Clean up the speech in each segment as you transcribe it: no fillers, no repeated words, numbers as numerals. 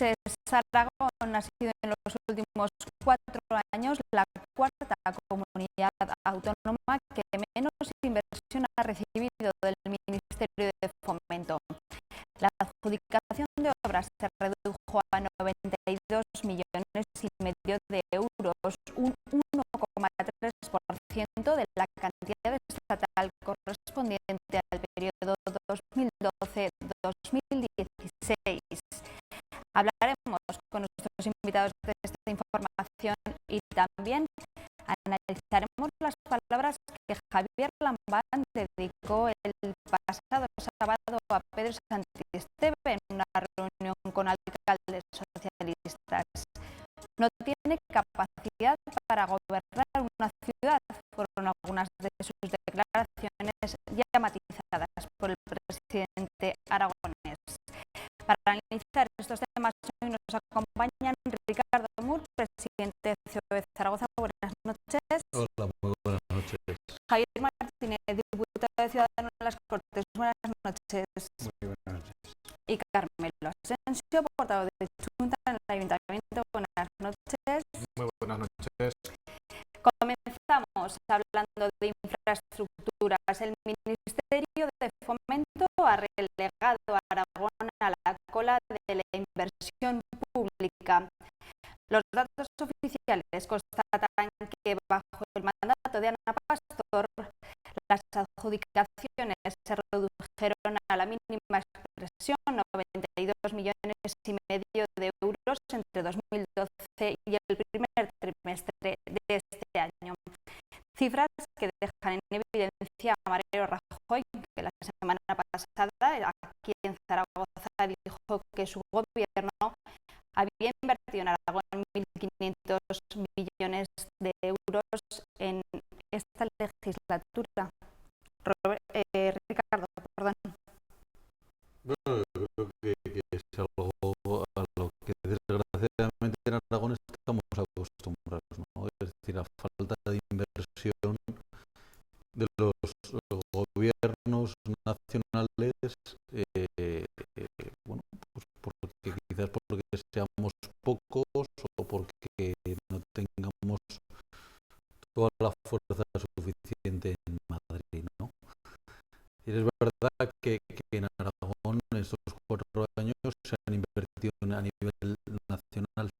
Aragón ha sido en los últimos 4 años la cuarta comunidad autónoma que menos inversión ha recibido del Ministerio de Fomento. La adjudicación de obras se redujo a 92,5 millones de euros, un 1,3% de la cantidad estatal correspondiente al periodo 2012-2016. Hablaremos con nuestros invitados de esta información y también analizaremos las palabras que Javier Lambán dedicó el pasado sábado a Pedro Santisteve en una reunión con alcaldes socialistas. No tiene capacidad para gobernar una ciudad, fueron algunas de sus declaraciones ya matizadas por el presidente aragonés. Para analizar estos temas hoy nos acompañan Ricardo Mur, presidente de COE Zaragoza. Buenas noches. Hola, muy buenas noches. Javier Martínez, diputado de Ciudadanos en las Cortes. Buenas noches. Muy buenas noches. Y Carmelo Asensio, portavoz de Junta en el Ayuntamiento. Buenas noches. Muy buenas noches. Comenzamos hablando de infraestructuras. El Ministerio de Fomento ha relegado a Aragón a la cola de la inversión pública. Los datos oficiales constatan que bajo el mandato de Ana Pastor las adjudicaciones se redujeron a la mínima expresión, 92,5 millones de euros entre 2012 y el primer trimestre de este año. Cifras que dejan en evidencia a Mariano Rajoy, que la semana pasada aquí en Zaragoza dijo que su gobierno había invertido en Aragón 1.500 millones de euros en esta legislatura. Ricardo, perdón. Bueno, yo creo que es algo a lo que desgraciadamente en Aragón estamos acostumbrados, ¿no? Es decir, a falta de inversión de los gobiernos nacionales, bueno, pues quizás porque seamos pocos o porque no tengamos toda la fuerza suficiente en Madrid, ¿no? Y es verdad que en Aragón en estos 4 años se han invertido a nivel nacional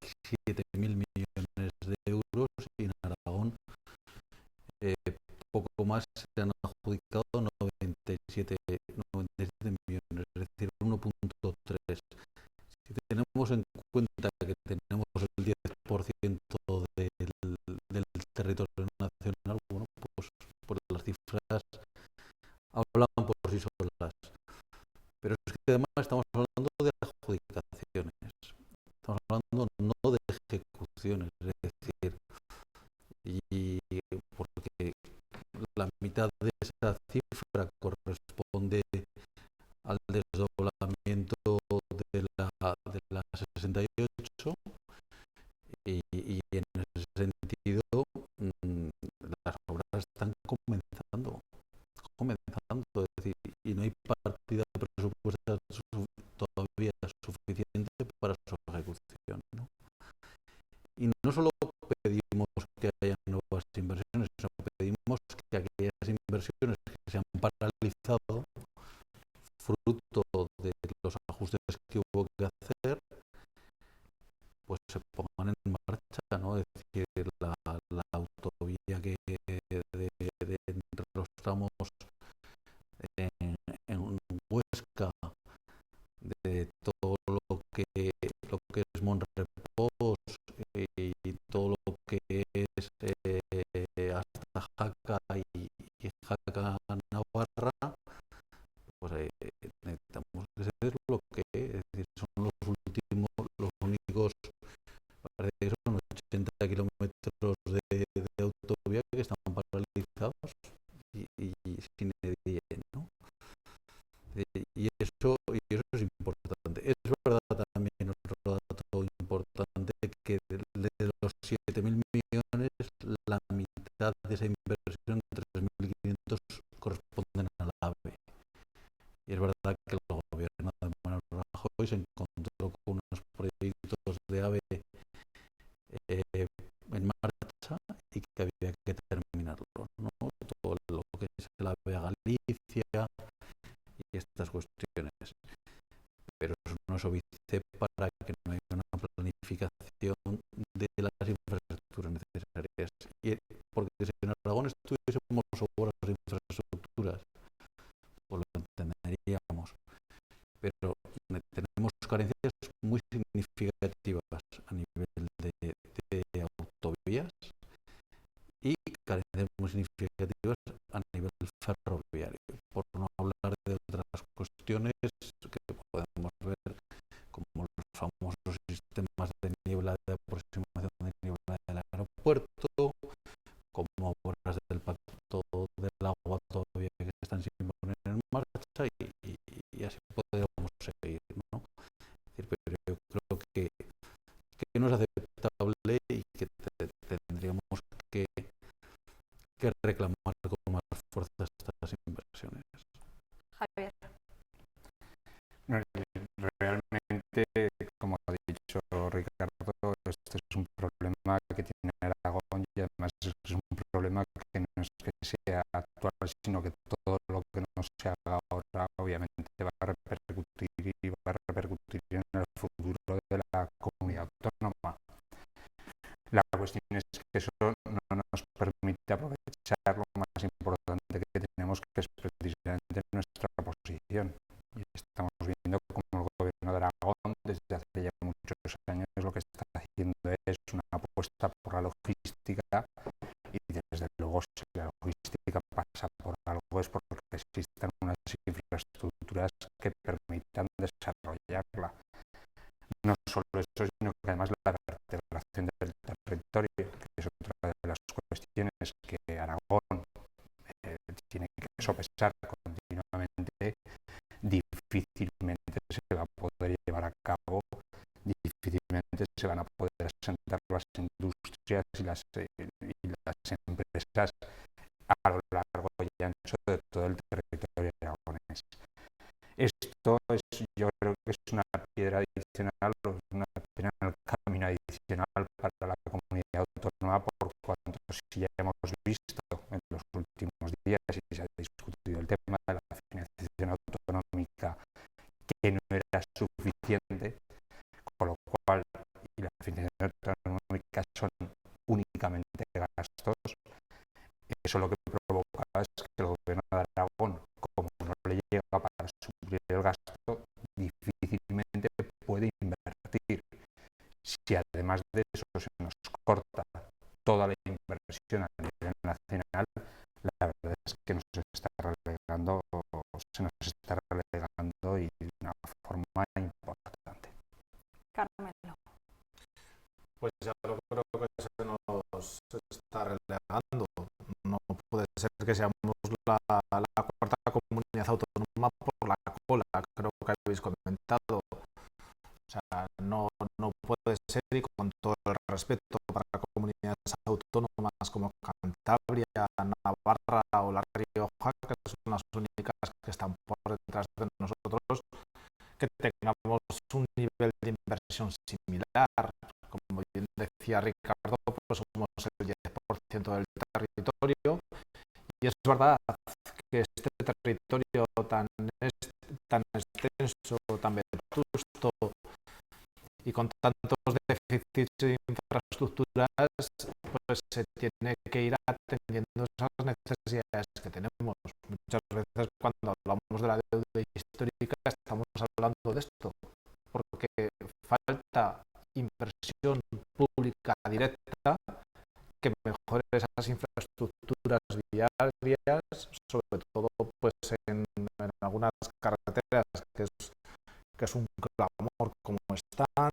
7.000 millones de euros y en Aragón poco más se han adjudicado 97 millones, es decir, 1,3. Si tenemos en cuenta que tenemos el 10% del territorio nacional, bueno, pues las cifras hablan por sí solas. Pero es que además estamos hablando de adjudicaciones, estamos hablando no de ejecuciones, es decir, y porque la mitad de esa cifra corresponde al desdoblamiento de la 68 y en ese sentido las obras están comenzando, es decir, y no hay partida presupuestaria todavía suficiente para su ejecución, ¿no? Y no solo pedimos que haya nuevas inversiones, sino pedimos que aquellas inversiones que se han paralizado fruto de los ajustes que hubo que hacer, pues se pongan en marcha, ¿no? Es decir, la autovía que de entre los tramos en Huesca, de todo lo que es Monrepós y todo lo que es hasta Jaca y Jaca Navarra, pues necesitamos que se desbloquee, es decir, son los únicos, parece que son 80 kilómetros de autovía que están paralizados y sin edie, ¿no? Y eso es importante. Es verdad también otro dato importante que de los 7.000 millones, la mitad de esa inversión, 3.500, corresponden al AVE. Y es verdad que el gobierno de Mariano Rajoy se encontró con unos proyectos Galicia y estas cuestiones. Pero eso no es óbice para que no haya una planificación de las infraestructuras necesarias. Y porque si en Aragón estuviésemos obras de infraestructuras, pues lo entenderíamos. Pero tenemos carencias muy significativas a nivel de autovías y carencias muy significativas a nivel ferroviario, por no hablar de otras cuestiones que podemos ver como los famosos sistemas de niebla, de aproximación de niebla del aeropuerto, como obras del pacto del agua todavía que están sin poner en marcha y así podríamos seguir, ¿no? Pero yo creo que no es aceptable y que tendríamos que reclamar con más fuerza estas inversiones. Javier. Realmente, como ha dicho Ricardo, este es un problema que tiene Aragón y además es un problema que no es que sea actual, sino que todo lo que no se haga ahora obviamente va a repercutir en el futuro de la comunidad autónoma. La cuestión es que eso no nos permite aprovechar lo más importante que tenemos, que es precisamente nuestra posición. Y estamos viendo cómo el gobierno de Aragón desde hace ya muchos años lo que está haciendo es una apuesta por la logística, y desde luego si la logística pasa por algo es porque existan unas infraestructuras que permitan desarrollarla. No solo eso, sino que además la vertebración del territorio, que es otra de las cuestiones que Aragón tiene que sopesar continuamente, difícilmente se va a poder llevar a cabo, difícilmente se van a poder asentar las industrias y las empresas a lo largo y ancho de todo el territorio aragonés. Esto yo creo que es una piedra adicional, una piedra en el camino adicional para la comunidad autónoma, por cuanto si ya hemos visto en los últimos días y se ha discutido el tema de la financiación autonómica, que no era suficiente, con lo cual, y la financiación autonómica son únicamente gastos, eso lo que provoca es que el gobierno de Aragón, como no le llega para suplir el gasto, difícilmente puede invertir. Si además de eso se nos corta toda la inversión a nivel nacional, la verdad es que se nos está relegando y de una forma importante. Carmelo. Pues ya creo que se nos está relegando. No puede ser que seamos la cuarta comunidad autónoma por la cola, creo que habéis comentado. O sea, no puede ser, y con todo el respeto para comunidades autónomas como Cantabria, Navarra o La Rioja, que son las únicas que están por detrás de nosotros, que tengamos un nivel de inversión similar. Como bien decía Ricardo, pues somos el 10% del territorio, y es verdad que este territorio tan extenso, tan vetusto y con tantos déficits de infraestructuras, pues se tiene que ir atendiendo esas necesidades que tenemos. Muchas veces cuando hablamos de la deuda histórica estamos hablando de esto, porque falta inversión pública directa que mejore esas infraestructuras viarias, sobre todo pues en algunas carreteras que es un clamor como están,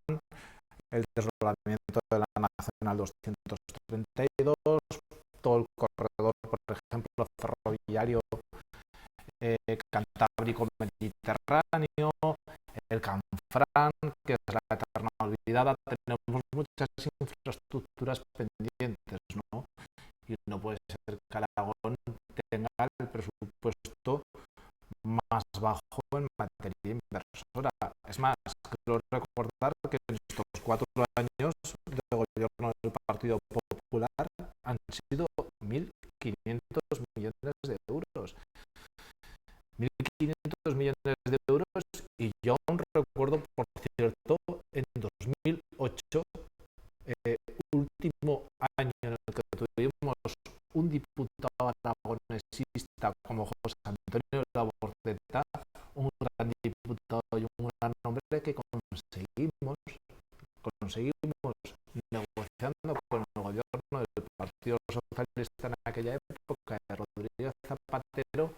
el desdoblamiento de la Nacional 232, todo el corredor, por ejemplo, ferroviario cantábrico mediterráneo, el Canfrán, que es la eterna olvidada. Tenemos muchas infraestructuras pendientes, ¿no? Y no puede ser que Aragón tenga el presupuesto más bajo en materia inversora. Es más, quiero recordar que en estos 4 años de gobierno del Partido Popular han sido 1.500 millones de euros. yo aún recuerdo, por cierto, en 2008, último año en el que tuvimos un diputado aragonesista como José Antonio Labordeta, un gran diputado y un gran hombre que conseguimos negociando con el gobierno del Partido Socialista en aquella época de Rodríguez Zapatero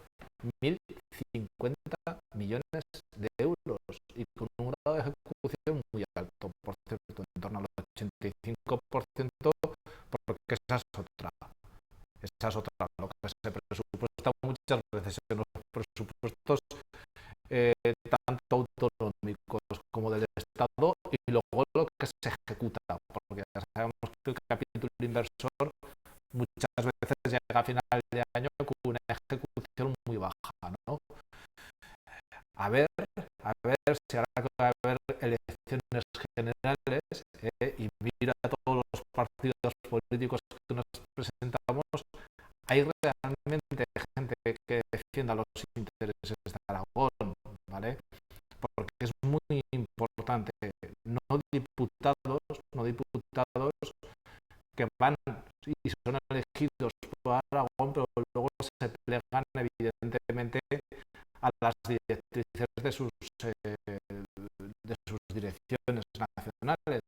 1.050 millones de euros y con un grado de ejecución muy alto, por cierto, en torno al 85%, porque esa es otra. Lo que se presupuesta muchas veces en los presupuestos tanto autonómicos como del Estado y luego lo que se ejecuta, porque ya sabemos que el capítulo inversor muchas veces llega a final de año con una ejecución muy baja, ¿no? A ver si ahora que va a haber elecciones generales y mira a todos los partidos políticos que nos presentamos, hay realmente gente que defienda los intereses de Aragón, ¿vale? Porque es muy importante, no diputados que van y son elegidos por Aragón, pero luego se plegan evidentemente a las directrices de sus direcciones nacionales.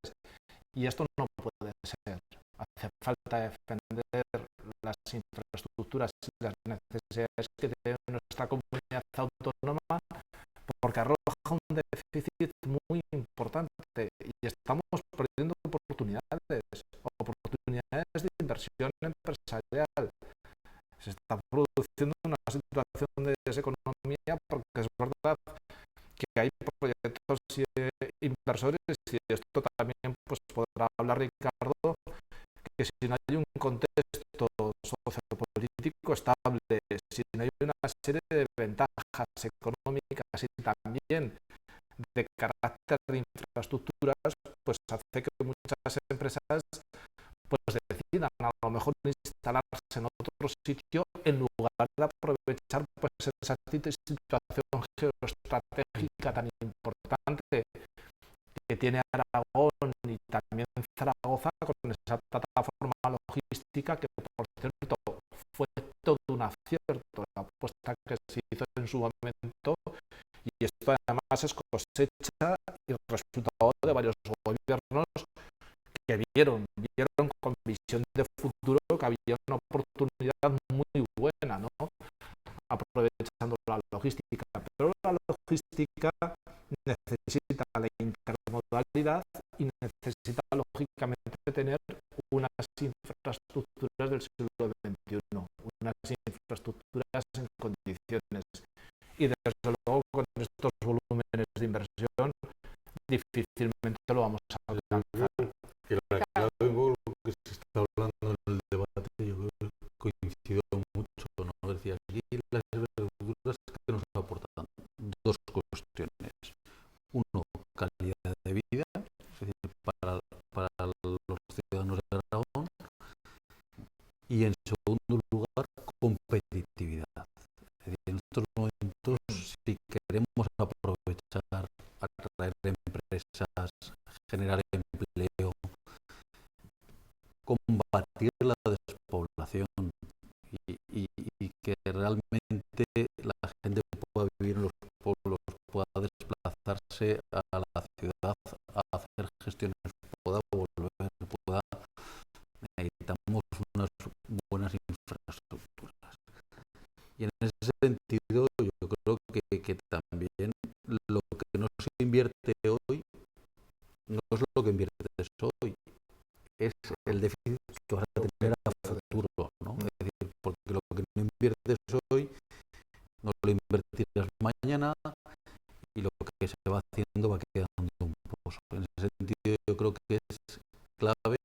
Y esto no puede ser. Hace falta defender las infraestructuras y las necesidades que tiene nuestra comunidad autónoma, porque arroja un déficit muy importante y estamos perdiendo oportunidades de inversión empresarial. Se está produciendo una situación de deseconomía porque es verdad que hay proyectos inversores y esto también pues podrá hablar Ricardo, que si no hay un contexto sociopolítico estable, si no hay una serie de ventajas económicas y también de carácter de infraestructuras, pues hace que muchas empresas pues decidan a lo mejor instalarse en otro sitio en lugar de aprovechar pues esa situación geoestratégica tan importante que tiene Aragón y también Zaragoza con esa plataforma logística que, por cierto, fue todo un acierto la apuesta que se hizo en su momento, y esto además es cosecha y resultado de varios gobiernos que vieron con visión de futuro que había una oportunidad muy buena, ¿no? Aprovechando la logística, pero la logística necesita la intermodalidad y necesita lógicamente tener unas infraestructuras del siglo XXI, unas infraestructuras en condiciones, y desde luego con estos volúmenes de inversión difícilmente lo vamos a alcanzar. Que la clave, lo que se está hablando en el debate, yo creo que coincido mucho, ¿no? Decía, aquí las infraestructuras que nos aportan dos cuestiones. Uno, calidad de vida, es decir, para los ciudadanos de Aragón, y en segundo lugar, competitividad. Es decir, en estos momentos, si queremos aprovechar, atraer empresas, generar empleo, combatir la despoblación y que realmente la gente pueda vivir en los pueblos, pueda desplazarse a la ciudad a hacer gestiones, pueda volver, necesitamos unas buenas infraestructuras. Y en ese sentido yo creo que también lo que no se invierte hoy no es lo que inviertes hoy, es el déficit que vas a tener a futuro, ¿no? Es decir, porque lo que no inviertes hoy no lo invertirás mañana y lo que se va haciendo va quedando un pozo. En ese sentido yo creo que es clave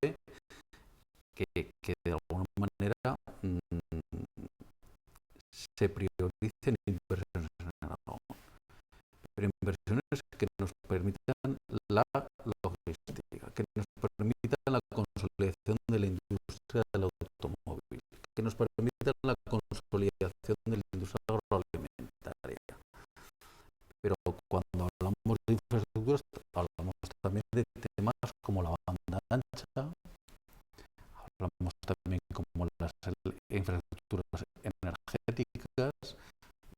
que de alguna manera se prioricen inversiones en Aragón, pero inversiones que nos permitan la logística, que nos permitan la consolidación de la industria del automóvil, que nos permitan la consolidación de la industria agroalimentaria. Pero cuando hablamos energéticas,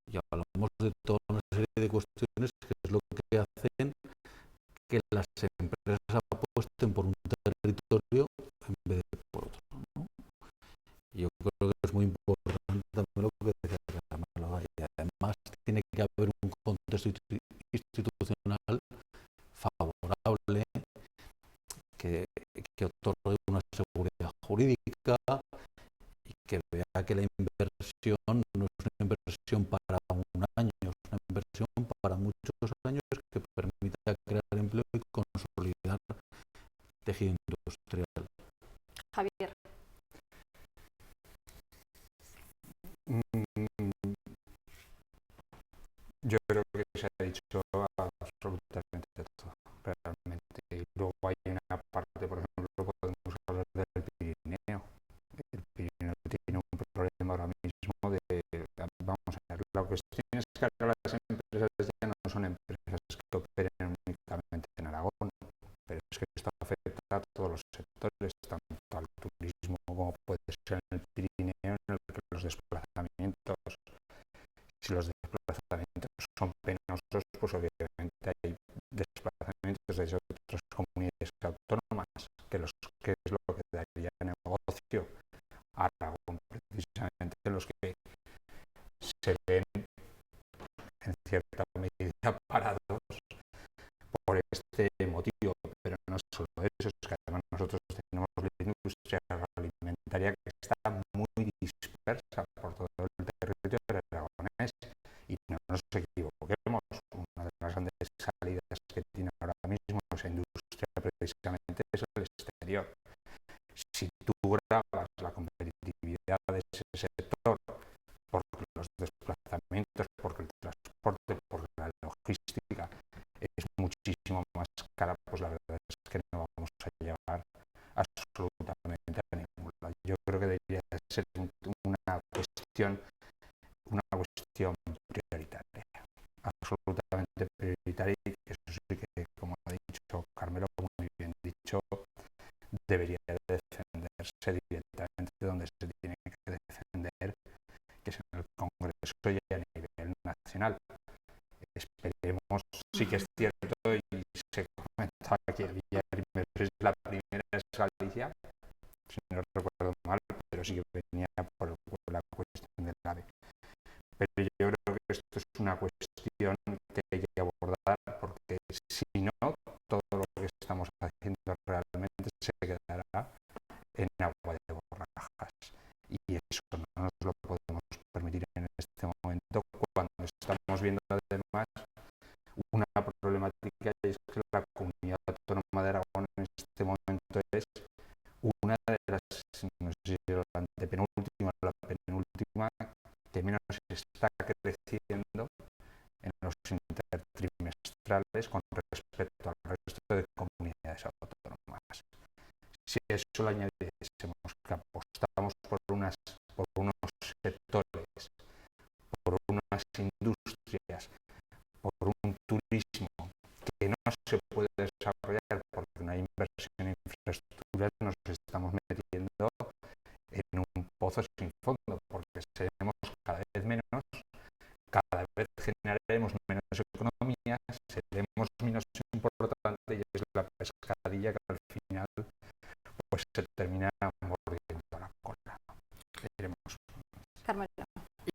y hablamos de toda una serie de cuestiones que es lo que hacen que las empresas apuesten por un territorio en vez de por otro, ¿no? Yo creo que es muy importante también lo que decía Carmelo, y además tiene que haber un contexto institucional favorable que otorgue una seguridad jurídica y que vea que la inversión no es una inversión para un año, es una inversión para muchos años que permita crear empleo y consolidar tejido industrial. Javier. Yo creo que se ha dicho absolutamente todo, realmente. Y luego hay una parte, por ejemplo, podemos hablar del Pirineo. El Pirineo tiene un problema ahora mismo de, vamos a ver, la cuestión es que ahora las empresas ya no son empresas que operen únicamente en Aragón, pero es que esto afecta a todos los sectores, tanto al turismo como puede ser en el Pirineo, en el que los desplazamientos, si los desplazamientos son penosos, pues obviamente hay desplazamientos desde otras comunidades autónomas, que es lo que daría negocio a Aragón, precisamente los que se ven en cierta medida parados por este motivo, pero no solo eso, es que además nosotros tenemos la industria agroalimentaria que está muy dispersa por todo el territorio aragonés, y no nos equivoquemos, una de las grandes salidas que tiene ahora mismo esa industria precisamente es el exterior. Si tú grabas la competitividad de ese sector por los desplazamientos, porque el transporte, por la logística es muchísimo más cara, pues la verdad es que no vamos a llevar absolutamente a ningún lado. Yo creo que debería ser una cuestión prioritaria, absolutamente prioritaria, y eso sí que, como ha dicho Carmelo, muy bien dicho, debería defenderse directamente donde se tiene que defender, que es en el Congreso y a nivel nacional. Esperemos, sí que es cierto, y se comentaba que había la primera es Galicia, si no recuerdo mal, pero sí que venía por la cuestión del AVE. Pero yo creo que esto es una cuestión que hay que abordar, porque si no, todo lo que estamos haciendo realmente se quedará en agua de borrajas. Y eso no nos lo podemos permitir en este momento, cuando estamos viendo además una problemática, y es que la comunidad autónoma de Aragón en este momento es una de las, no sé si es la antepenúltima o la penúltima, que menos está creciendo en los intertrimestrales con respecto al resto de comunidades autónomas. Si a eso le añadiésemos que apostamos por unos sectores, por unas industrias, por un turismo que no se puede desarrollar porque no hay inversión en infraestructuras, nos estamos metiendo en un pozo sin fondo, porque seremos cada vez menos, cada vez generaremos menos economía, seremos menos importantes, y es la pescadilla que al final pues se termina mordiendo la cola. Veremos. Carmelo.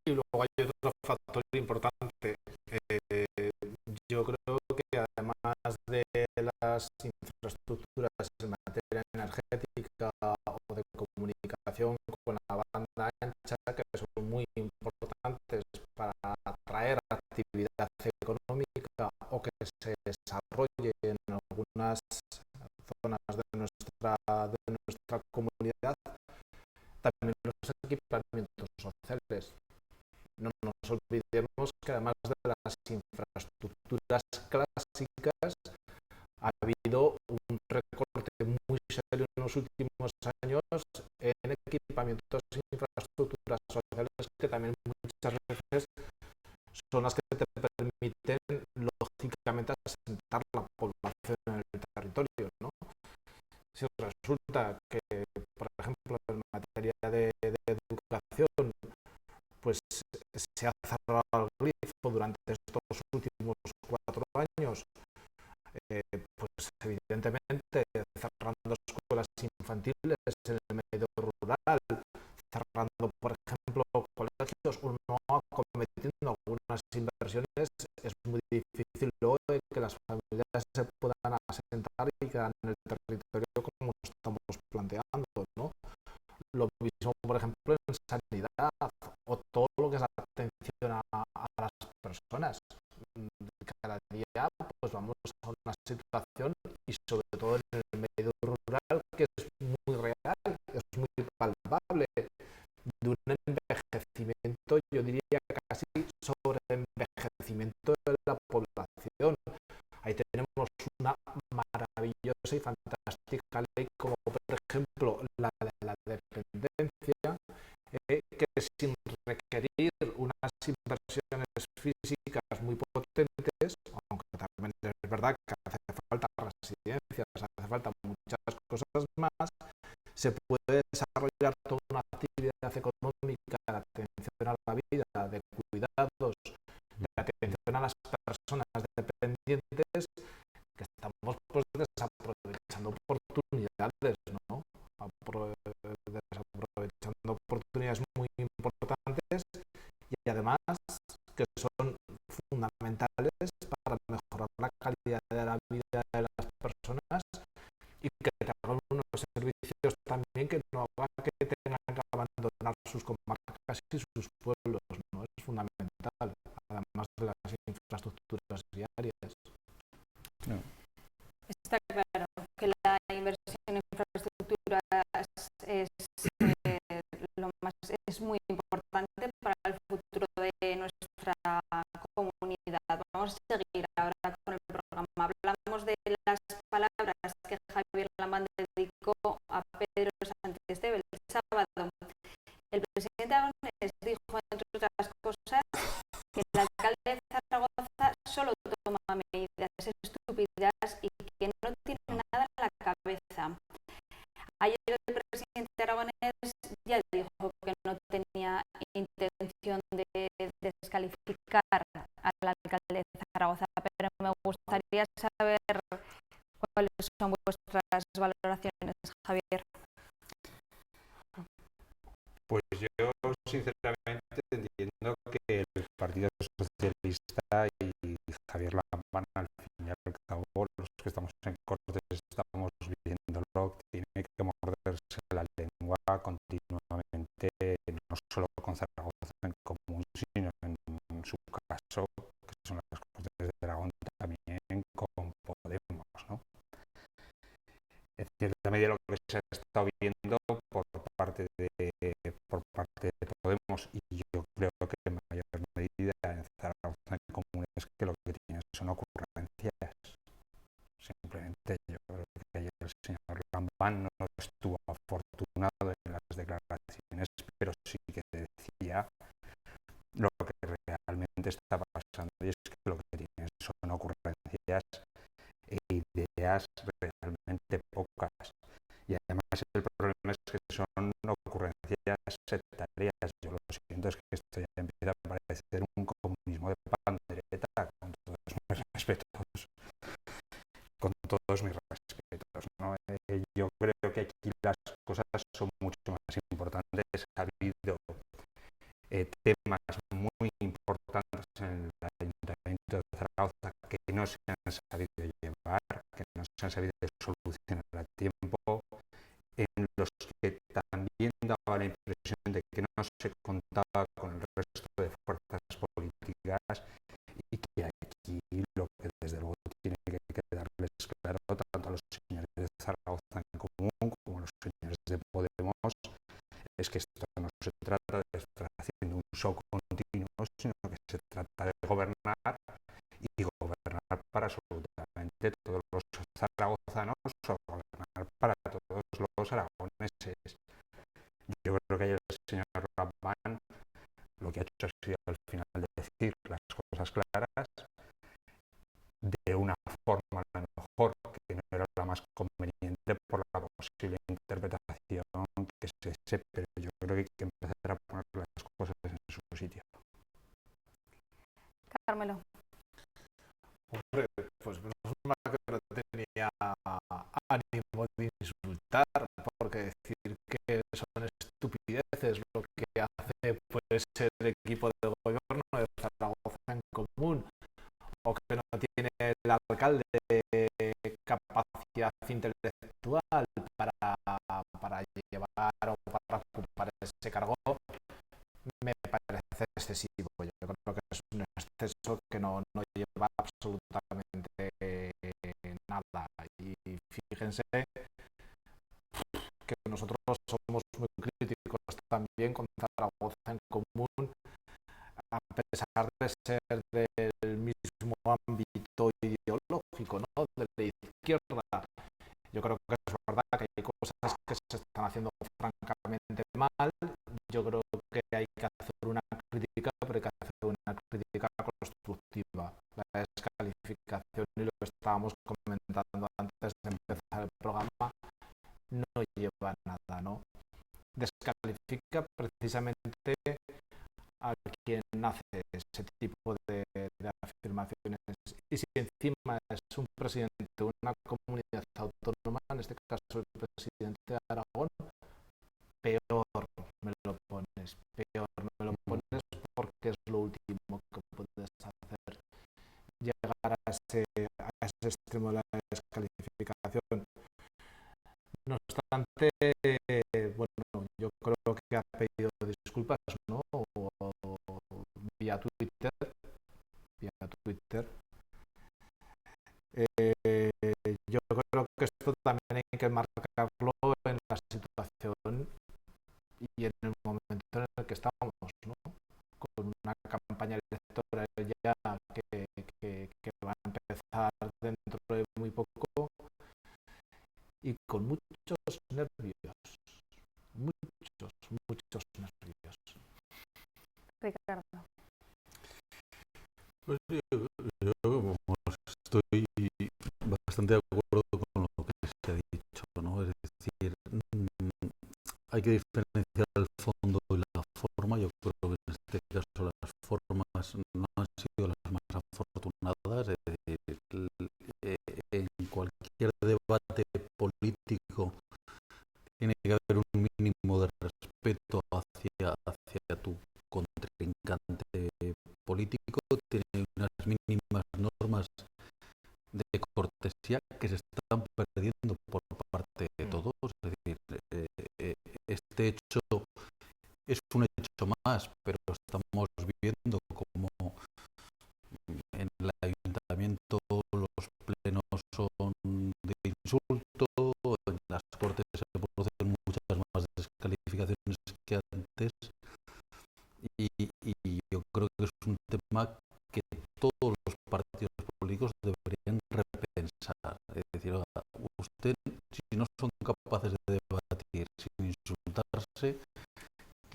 Y luego hay otro factor importante. Yo creo que además de las infraestructuras en materia energética o de comunicación con la banda ancha, que son muy importantes para atraer actividad económica o que se desarrolle en algunas zonas de nuestra comunidad, también los equipamientos sociales. No nos olvidemos que además de las infraestructuras clásicas, ha habido un recorte muy serio en los últimos años en equipamientos e infraestructuras sociales, que también muchas veces son las que te permiten lógicamente asentar la población en el territorio, ¿no? Si resulta que, por ejemplo, en materia de educación, pues se ha cerrado el grifo durante estos últimos 4 años, pues evidentemente cerrando escuelas infantiles en el medio rural, cerrando, por ejemplo, colegios o no acometiendo algunas inversiones, es muy difícil luego de que las familias se puedan asentar y quedar en el territorio como estamos planteando, ¿no? Lo mismo, por ejemplo, en sanidad o todo lo que es la atención a las personas. Cada día pues vamos a una situación, y sobre todo en el medio rural, que es muy real, es muy palpable, de un envejecimiento, yo diría casi sobre envejecimiento de la población. Ahí tenemos una maravillosa y fantástica ley como, por ejemplo, la de la dependencia, que sin requerir unas inversiones físicas muy potentes, aunque también es verdad que hace falta residencias, hace falta muchas cosas más, se puede desarrollar toda una actividad económica de atención a la vida, de cuidados, de atención a las personas dependientes, que estamos pues desaprovechando oportunidades, ¿no? Desaprovechando oportunidades muy importantes, y además que son fundamentales para mejorar la calidad de la vida de las personas, y que tengan unos servicios también que no hagan que tengan que abandonar sus comarcas y sus pueblos, ¿no? Es fundamental, además de las infraestructuras viarias. No. Está claro que la inversión en infraestructuras es muy importante para el futuro de nuestra comunidad. Vamos a seguir ahora con el programa. Hablamos de las palabras que Javier Lambán dedicó a Pedro Sánchez el sábado. El presidente Aragonés dijo, entre otras cosas, que el alcalde de Zaragoza solo toma medidas estúpidas y que no tiene nada en la cabeza. Ayer el presidente aragonés ya dijo que no tenía intención de descalificar al alcalde de Zaragoza, pero me gustaría saber cuáles son vuestras valoraciones, Javier. Pues yo sinceramente entiendo que el Partido Socialista y Javier Lambán, al fin y al cabo, los que estamos en Cortes estamos viéndolo, tiene que morderse la lengua continuamente, no solo con Zaragoza en común, sino en su caso, que son las Cortes de Aragón, también con Podemos, ¿no? En cierta medida lo que se ha estado viendo por parte de Podemos, y yo creo que en mayor medida en Zaragoza en común, es que lo que tienen son ocurrencias. Simplemente yo creo que ayer el señor Lambán no estuvo afortunado en las declaraciones, pero sí que decía lo que realmente está pasando, y es que lo que tienen son ocurrencias e ideas realmente pocas. Y además el problema es que son ocurrencias sectarias. Yo lo siento, es que esto ya empieza a parecer un comunismo de pandereta, con todos mis respetos. Con todos mis respetos, ¿no? Yo creo que aquí las cosas son mucho más importantes. Ha habido temas muy importantes en el Ayuntamiento de Zaragoza que no se han sabido llevar, que no se han sabido solucionar a tiempo, en los que también daba la impresión de que no se contaba con el resto de fuerzas políticas, y que aquí lo que desde luego tiene que quedarles claro tanto a los señores de Zaragoza en común como a los señores de Podemos, es que esto no se trata de estar haciendo un show continuo, sino que se trata de gobernar, y gobernar para absolutamente todos los zaragozanos, o gobernar para todos los aragoneses. Yo creo que ayer el señor Lambán lo que ha hecho ha sido al final decir las cosas claras de una forma a lo mejor que no era la más conveniente por la posible interpretación que se hace, pero yo creo que hay que empezar a poner las cosas en su sitio. Carmelo. Hombre, pues menos mal que no tenía ánimo de insultar, porque decir que son estupideces lo que hace pues el equipo de gobierno de Zaragoza en Común, o que no tiene el alcalde capacidad intelectual para llevar o para ocupar ese cargo, me parece excesivo. Yo creo que es un exceso que no lleva absolutamente nada. Y fíjense que nosotros somos muy críticos también con Zaragoza en Común, a pesar de ser del mismo ámbito ideológico, ¿no? De la izquierda. Yo creo que es verdad que hay cosas que se están haciendo francamente mal. Yo creo que hay que hacer una crítica, pero hay que hacer una crítica constructiva. La descalificación, y lo que estábamos comentando antes de empezar el programa, no lleva a nada, ¿no? Descalifica precisamente a quien hace ese tipo de afirmaciones. Y si encima es un presidente de una comunidad autónoma, en este caso el presidente de Aragón, peor me lo pones, porque es lo último que puedes hacer, llegar a ese extremo de la descalificación. No obstante, bueno, yo creo que ha pedido disculpas, ¿no? O vía Twitter. Yo creo que esto también hay que marcarlo en la situación y en el momento en el que estamos, ¿no? Con una campaña electoral ya que va a empezar dentro de muy poco y con muchos nervios, muchos nervios. Ricardo. Pues yo estoy bastante de acuerdo con lo que se ha dicho, ¿no? Es decir, hay que diferenciar el fondo y la forma. Yo creo que en este caso las formas no han sido las más afortunadas. Es decir, en cualquier debate político tiene que haber un mínimo de respeto hacia tu contrincante político, tiene unas mínimas normas de cortesía que se están perdiendo por parte de todos. Es decir, este hecho es un hecho más, pero estamos viendo como en el ayuntamiento los plenos son de insulto, en las cortes se producen muchas más descalificaciones que antes, y yo creo que es un tema que todos los partidos políticos deberían repensar. Es decir, usted, si no son capaces de debatir sin insultarse,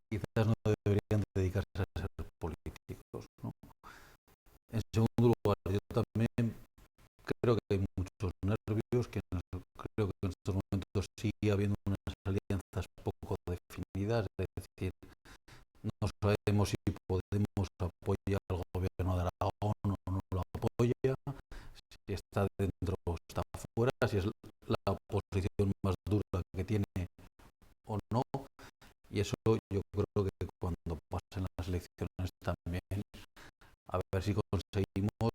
quizás no deberían dedicarse a ser políticos, ¿no? En segundo lugar, yo también creo que hay muchos nervios, que creo que en estos momentos sigue habiendo unas alianzas poco definidas. Es decir, no sabemos si Podemos apoyar al gobierno de Aragón o no lo apoya, si está dentro o está fuera, si es la oposición más dura que tiene o no. Y eso yo creo que cuando pasen las elecciones también, a ver si conseguimos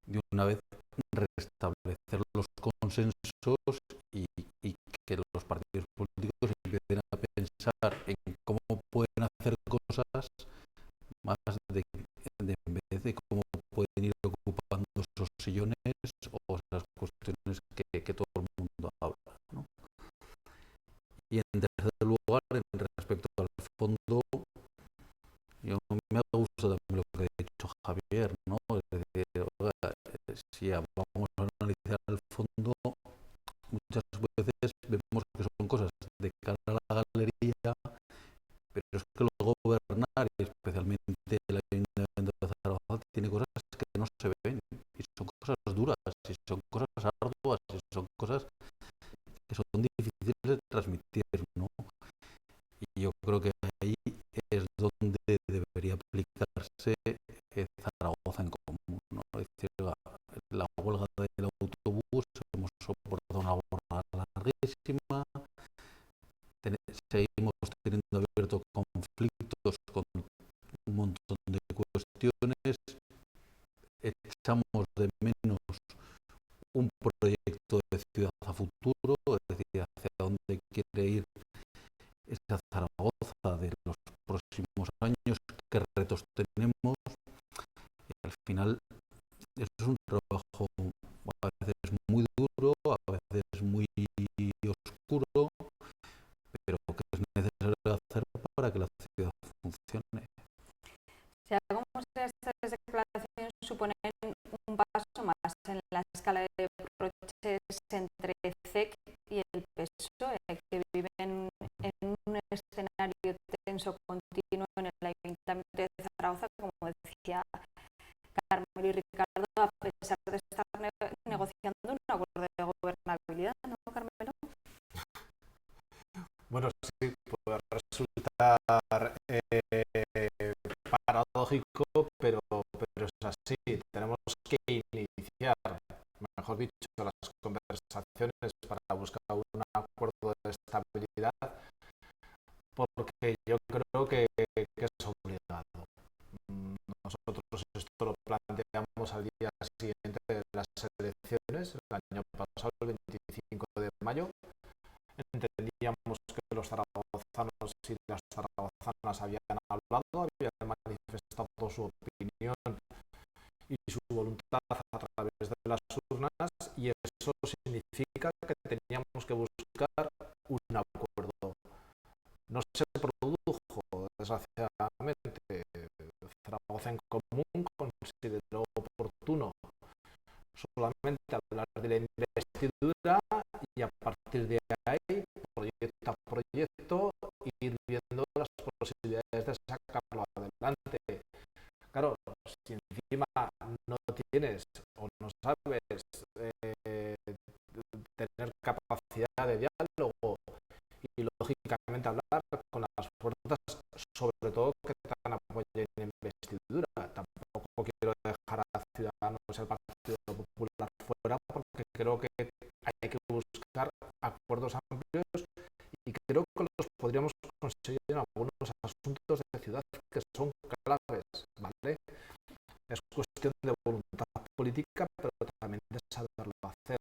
de una vez restablecer los consensos y que los partidos políticos empiecen a pensar en cómo pueden hacer cosas más en vez de cómo pueden ir ocupando esos sillones o esas cuestiones que todo el mundo habla, ¿no? Y en tercer lugar, en respecto al fondo, yo me ha gustado también lo que ha dicho Javier, ¿no? Es decir, si vamos a analizar el fondo, muchas veces vemos que son cosas de cara a la galería, pero es que luego gobernar, y especialmente el Ayuntamiento de Zaragoza, tiene cosas que no se ven, y son cosas duras, y son cosas arduas, y son cosas que son difíciles de transmitir, ¿no? Y yo creo que ahí es donde debería aplicarse Zaragoza ocasiones echamos de menos un proyecto de ciudad a futuro, es decir, hacia dónde quiere ir esa Zaragoza de los próximos años, qué retos tenemos, y al final eso es un trabajo a veces muy duro, a veces muy oscuro, pero que es necesario hacer para que la ciudad funcione. O sea, ¿cómo estas declaraciones suponen un paso más en la escala de reproches entre CEC y el PSOE, que viven en un escenario tenso continuo en el Ayuntamiento de Zaragoza, como decía Carmelo y Ricardo, a pesar de estar negociando un acuerdo de gobernabilidad, ¿no, Carmelo? Bueno, sí, puede resultar paradójico, pero es así. Tenemos que iniciar, mejor dicho, las conversaciones para buscar un acuerdo de estabilidad, porque yo creo que es obligado. Nosotros esto lo planteamos al día siguiente de las elecciones, el año pasado, el 25 de mayo. Entendíamos que los zaragozanos y las zaragozanas habían hablado, habían manifestado su opinión y su voluntad a través de las urnas, y eso significa que teníamos que buscar un acuerdo. No se produjo, desgraciadamente. Zaragoza en Común consideró oportuno solamente hablar de la investidura y a partir de ahí, proyecto a proyecto, ir viendo las posibilidades de sacarlo adelante. Claro, si encima no tienes o no sabes tener capacidad de diálogo y lógicamente hablar con las fuerzas, sobre todo que te apoyen en investidura. Tampoco quiero dejar a Ciudadanos y al Partido Popular fuera, porque creo que hay que buscar acuerdos amplios y creo que los podríamos conseguir en algunos asuntos de ciudad que son claves, ¿vale? Es cuestión de voluntad política, pero también de saberlo hacer.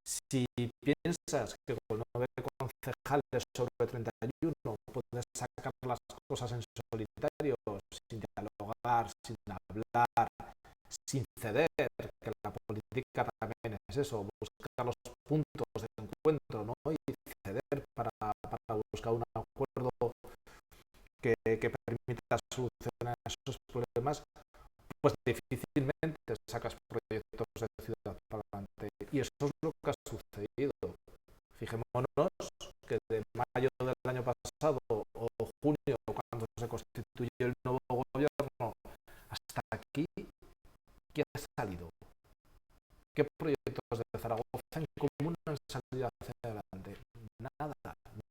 Si piensas que con 9 concejales sobre 31 puedes sacar las cosas en solitario, sin dialogar, sin hablar, sin ceder, que la política también es eso, buscar los puntos de encuentro, ¿no? Y ceder para buscar un acuerdo que permita solucionar esos problemas, pues difícilmente sacas proyectos de ciudad para adelante. Y eso es lo que ha sucedido. Fijémonos que de mayo del año pasado o junio, cuando se constituye el nuevo gobierno, hasta aquí, ¿qué ha salido? ¿Qué proyectos de Zaragoza en Común han salido hacia adelante? Nada,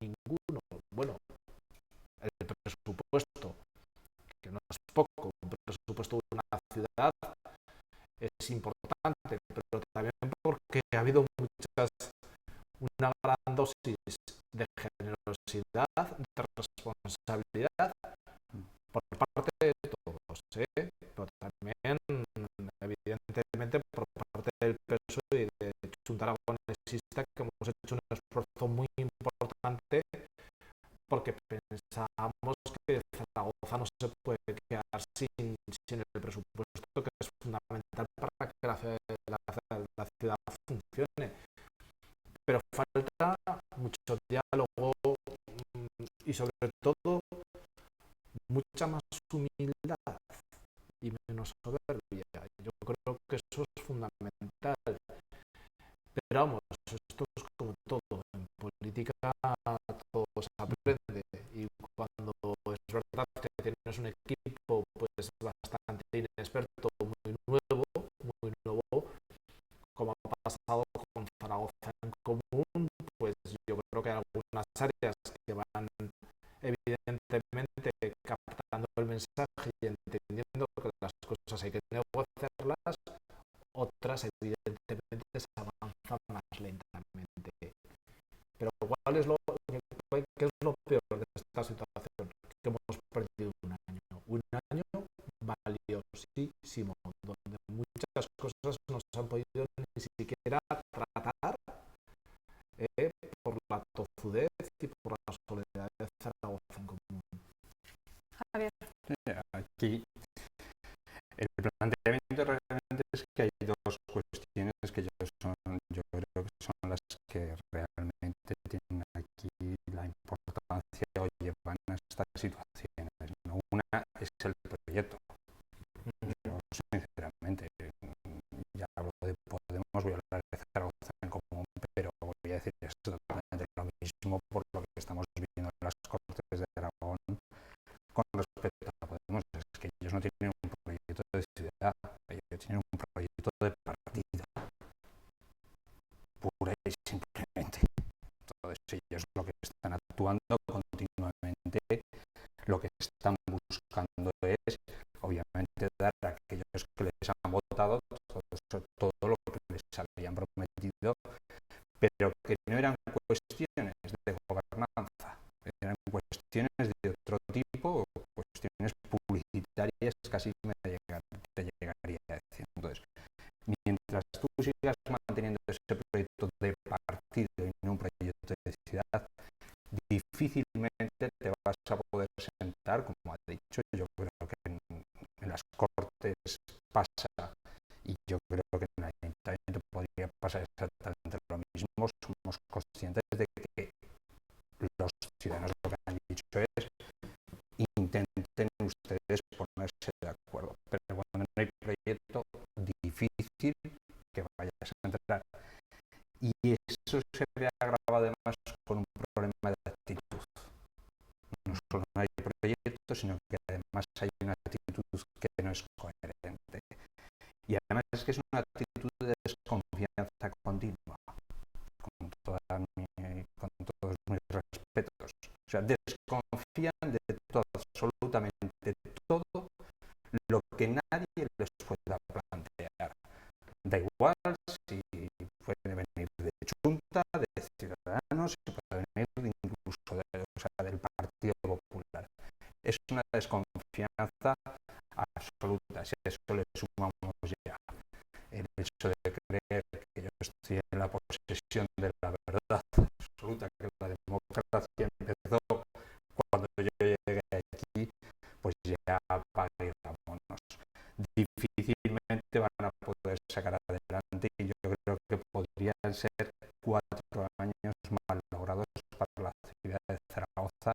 ninguno. Bueno, el presupuesto, que no es poco, un presupuesto de una ciudad es importante, pero también porque ha habido una gran dosis de generosidad, de responsabilidad por parte de todos, pero también evidentemente por parte del PSOE y de Junta Aragonesista, que hemos hecho un esfuerzo muy importante porque pensábamos que Zaragoza no se puede quedar sin el presupuesto, que es fundamental para que la ciudad funcione. Pero falta mucho diálogo y sobre todo mucha más humildad y menos soberbia. Yo creo que eso es fundamental. Pero vamos, esto es como todo. En política todo se aprende y cuando es verdad que tienes un equipo pues bastante inexperto, muy nuevo, como ha pasado con Zaragoza en Común, pues yo creo que hay algunas áreas que van evidentemente captando el mensaje y entendiendo que las cosas hay que negociarlas, otras evidentemente se avanzan más lentamente. Pero ¿qué es lo peor de esta situación? Que hemos perdido un año nerviosísimo, donde muchas cosas no se han podido ni siquiera tratar por la tozudez y por la soledad de Zaragoza en común. Javier. Aquí el planteamiento realmente es que hay dos cuestiones que yo creo que son las que realmente tienen aquí la importancia o llevan a estas situaciones, ¿no? Una es el proyecto. Yo, sinceramente, ya hablo de Podemos, voy a hablar de Zaragoza en común, pero voy a decir exactamente lo mismo por lo que estamos viendo en las Cortes de Aragón con respecto a Podemos. Es que ellos no tienen un proyecto de ciudad, ellos tienen un proyecto de partido, pura y simplemente. Entonces ellos lo que están actuando continuamente, lo que están buscando es, obviamente, dar a aquellos que les han votado todo lo que les habían prometido, pero que no eran cuestiones de gobernanza, eran cuestiones de otro tipo, cuestiones publicitarias, casi te llegaría a decir. Entonces, mientras tú sigas manteniendo ese proyecto de partido y no un proyecto de ciudad, difícilmente te vas a poder sentar, como ha dicho. Yo creo que en las Cortes pasa, y yo creo que en el Ayuntamiento podría pasar exactamente lo mismo. Somos conscientes de que los ciudadanos lo que han dicho es: intenten ustedes ponerse de acuerdo, pero cuando no hay proyecto, difícil que vayas a entrar. Y eso se ve agravado además con un problema de actitud. No solo no hay proyecto, sino que además hay una actitud que no es coherente. Y además es que es una actitud de desconfianza continua, con todos mis respetos. O sea, desconfían de todo, absolutamente todo lo que nadie les pueda plantear. Da igual si puede venir de Junta, de Ciudadanos, si puede venir incluso del Partido Popular. Es una desconfianza absoluta. Si a eso le sumamos ya el hecho de creer que yo estoy en la posesión de la verdad absoluta, que la democracia empezó cuando yo llegué aquí, pues ya apaga y vámonos. Difícilmente van a poder sacar adelante, y yo creo que podrían ser 4 años mal logrados para la ciudad de Zaragoza,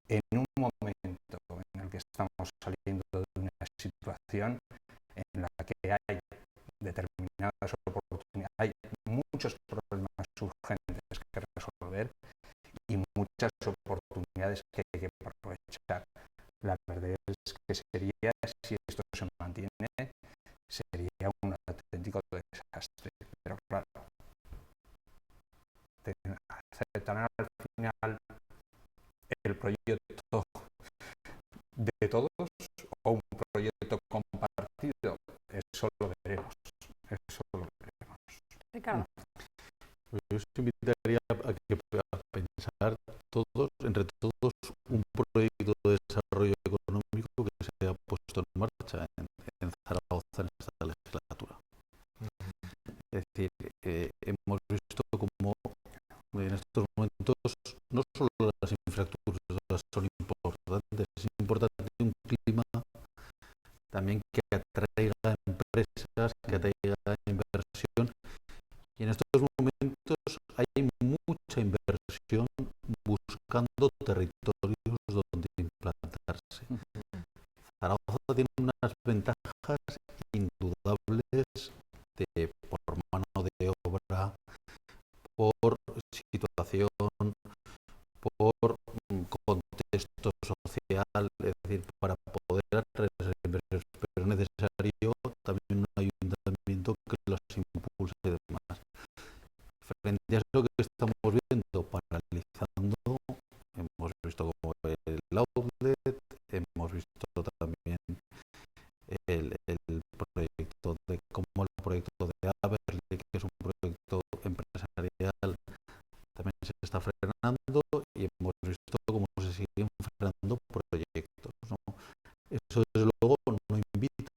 en un momento en el que estamos saliendo de una situación en la que hay determinadas oportunidades, hay muchos problemas urgentes que resolver y muchas oportunidades que hay que aprovechar. La verdad es que sería, si esto se mantiene, sería un auténtico desastre. Pero claro, aceptarán al final el proyecto de todos o un proyecto compartido. Eso lo veremos. Ricardo. Yo os invitaría a pensar todos, entre todos, un proyecto de desarrollo económico que se haya puesto en marcha en Zaragoza en esta legislatura. Es decir, hemos visto como en estos momentos no solo las infraestructuras son importantes, es importante un clima también que atraiga empresas, que atraiga inversión. Y en estos momentos hay mucha inversión buscando territorios donde implantarse. Zaragoza tiene unas ventajas indudables por mano de obra, por situación, por contexto social, es decir, para poder atraer esas inversiones, pero es necesario también un ayuntamiento que los impulse y demás. Frente a eso que estamos viendo, paralizando, hemos visto como el outlet, hemos visto también el proyecto de como el proyecto de Aberli, que es un proyecto empresarial, también se está frenando, y hemos visto cómo se siguen frenando proyectos, ¿no? Eso desde luego no invita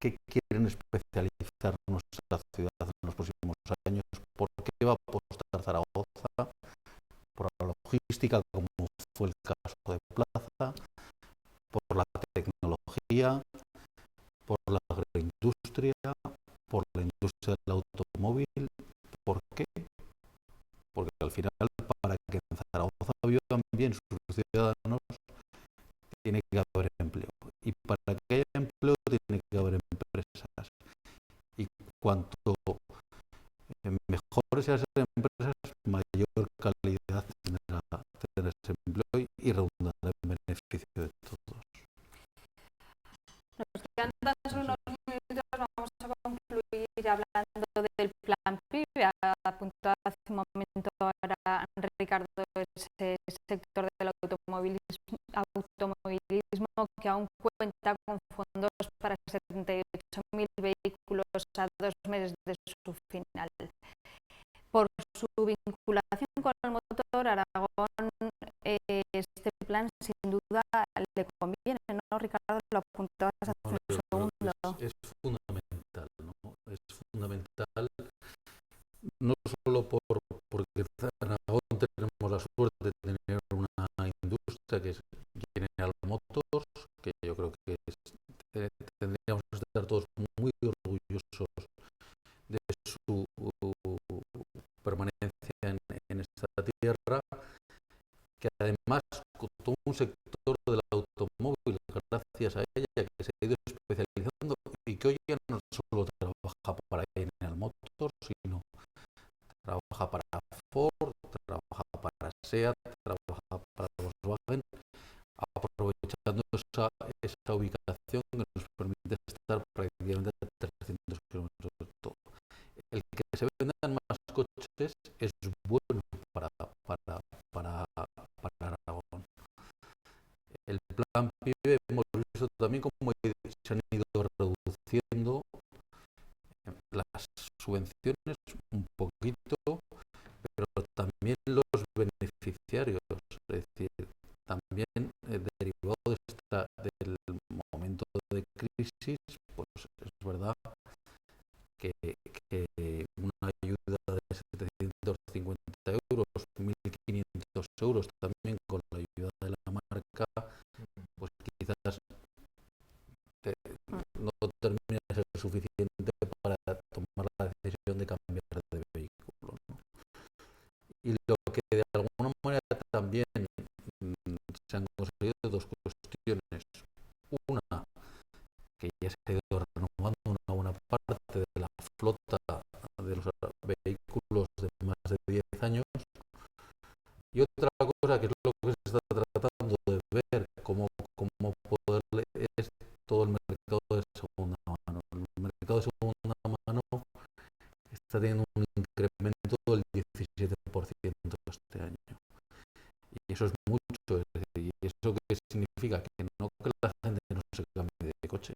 qué quieren especializar nuestra ciudad en los próximos años, por qué va a apostar Zaragoza, por la logística, como fue el caso de Plaza, por la tecnología, por la agroindustria, por la industria del automóvil. ¿Por qué? Porque al final, para que en Zaragoza vivan bien sus ciudadanos, tiene que haber empleo. Y para que haya empleo, tiene que haber empresas. Y cuanto mejores sean esas empresas, mayor calidad tendrá ese empleo y redundará en beneficio de todos. Nos quedan tan solo unos minutos, vamos a concluir hablando del plan PIB. Apuntado hace un momento ahora Ricardo ese sector del automovilismo que aún cuenta con fondos para 78.000 vehículos a 2 meses de su final. Por su vinculación con el motor, Aragón, este plan sin duda le conviene, ¿no, Ricardo? Lo apuntabas hace un segundo. Es fundamental, ¿no? Es fundamental, no solo porque en Aragón tenemos la suerte de tener una industria que es General Motors, que yo creo que tendríamos que estar todos muy orgullosos de su permanencia en esta tierra, que además con todo un sector del automóvil, gracias a ella, que se ha ido especializando y que hoy ya no solo trabaja para General Motors, sino trabaja para Ford, trabaja para SEAT, trabaja para Volkswagen, aprovechando esa ubicación que nos permite estar prácticamente a 300 kilómetros de todo. El que se vendan más coches es bueno para Aragón. El plan PIB hemos visto también cómo se han ido reduciendo las subvenciones un poquito, pero también los beneficiarios, es decir, también derivado del momento de crisis, pues es verdad que una ayuda de 750 euros, 1.500 euros también con la ayuda de la marca, pues quizás no termine de ser suficiente para tomar la decisión de cambiar de vehículo, ¿no? Y lo que de alguna manera también se han conseguido dos cuestiones. Una, que ya se ha ido renovando una buena parte de la flota de los vehículos de más de 10 años. Y otra cosa que es lo que se está tratando de ver, cómo poder es todo el mercado de segunda mano. El mercado de segunda mano está teniendo un incremento del 17% este año. Y eso es mucho. ¿Y eso qué significa? Que no que la gente no se cambie de coche,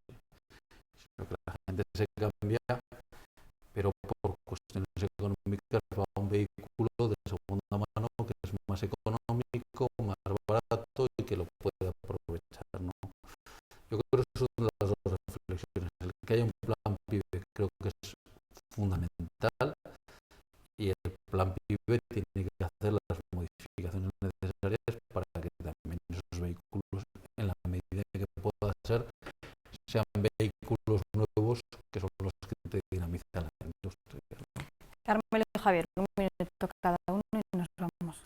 sino que la gente se cambia, pero por cuestiones económicas va a un vehículo de segunda mano que es más económico, más barato y que lo puede aprovechar, ¿no? Yo creo que eso son las dos reflexiones. El que haya un plan PIB creo que es fundamental, y el plan PIB tiene que hacer las modificaciones necesarias para que también esos vehículos, en la medida que pueda ser, sean vehículos nuevos, que son los que te dinamizan la industria, ¿no? Carmelo y Javier, un minuto cada uno y nos vamos.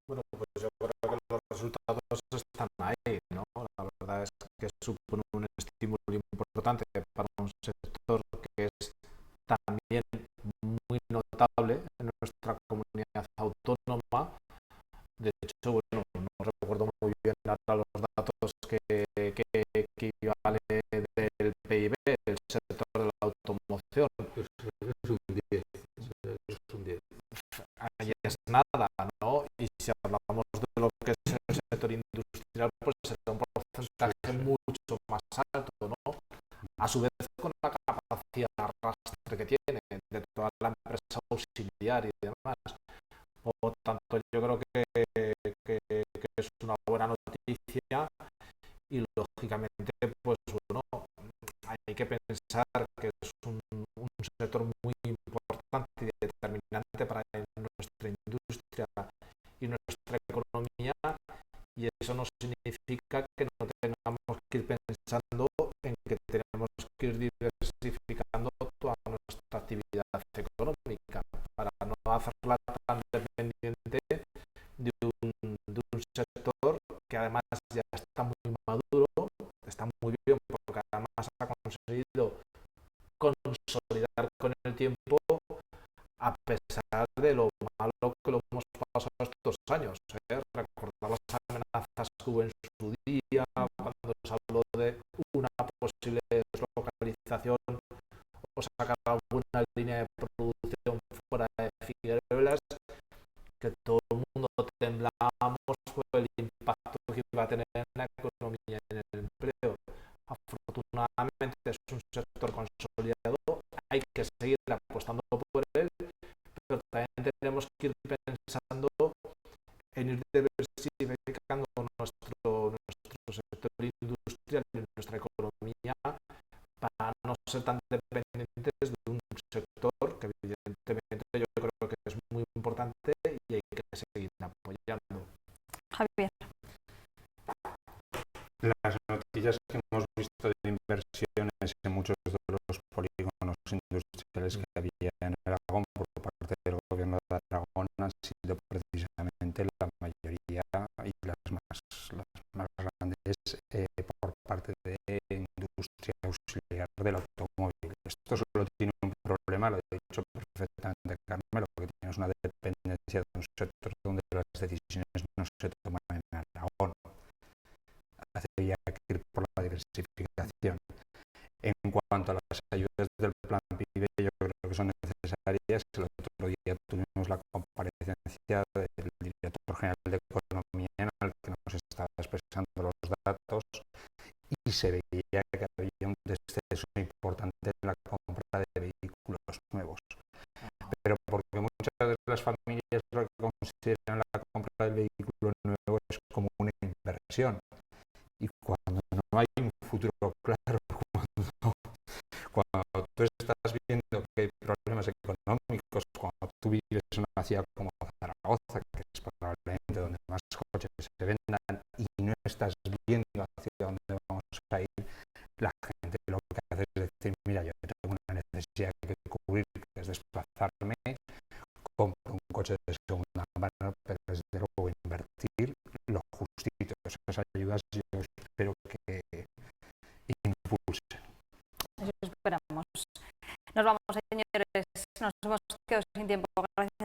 Bueno, pues yo creo que los resultados están ahí, ¿no? La verdad es que supone un estímulo importante para un sector que es también muy notable en nuestra comunidad autónoma. De hecho, bueno, no recuerdo muy bien ahora los datos que equivale del PIB, el sector de la automoción. Es un 10. Ahí es nada, ¿no? Y si hablamos de lo que es el sector industrial, pues será un porcentaje mucho más alto, ¿no? A su vez, con la capacidad de arrastre que tiene de toda la empresa auxiliar y demás. Por lo tanto, yo creo que es una buena noticia y, lógicamente, pues bueno, hay que pensar que es un sector muy importante y determinante para nuestra industria y nuestra economía, y eso no significa que no tengamos que ir pensando en que tenemos que ir diversificando toda nuestra actividad económica para no hacerla tan dependiente de un sector que además ya está muy maduro, está muy bien porque además ha conseguido consolidar con el tiempo a pesar de lo malo que lo hemos pasado estos años. Recordar las amenazas que hubo en su día, cuando se habló de una posible deslocalización o sacar alguna línea de producción fuera de Figueruelas, que todo el mundo temblábamos por el impacto que iba a tener en la economía y en el empleo. Afortunadamente es un sector consolidado, hay que seguir apostando por él, pero también tenemos que ir pensando en ir diversificando nuestro sector industrial y nuestra economía para no ser tan dependientes de un sector que evidentemente yo creo que es muy importante y hay que seguir apoyando. Javier. Las noticias que hemos visto de inversiones en muchos de los polígonos industriales que había en Aragón por parte del gobierno de Aragón han sido precisamente la mayoría y las más grandes por parte de industria auxiliar del automóvil. Esto solo tiene un problema, lo he dicho perfectamente Carmelo, porque tienes una dependencia de un sector donde las decisiones no se toman en Aragón. Habría que ir por la diversificación. En cuanto a las ayudas del plan PIB, yo creo que son necesarias. El otro día tuvimos la comparecencia del director general de Economía en el que nos estaba expresando los datos y se veía que había un descenso importante en la compra de vehículos nuevos. Pero porque muchas de las familias lo que consideran la compra del vehículo nuevo es como una inversión. Y cuando no hay un futuro claro, cuando tú estás viendo que hay problemas económicos, cuando tú vives en una ciudad como Zaragoza, que es probablemente donde más coches se vendan, y no estás viendo hacia dónde vamos a ir, la gente lo que hace es decir, mira, yo tengo una necesidad que cubrir, que es desplazarme, compro un coche de segunda mano, pero desde luego invertir lo justito. Esas ayudas yo espero que impulsen. Eso esperamos. Nos vamos, señores. Nos hemos quedado sin tiempo. Gracias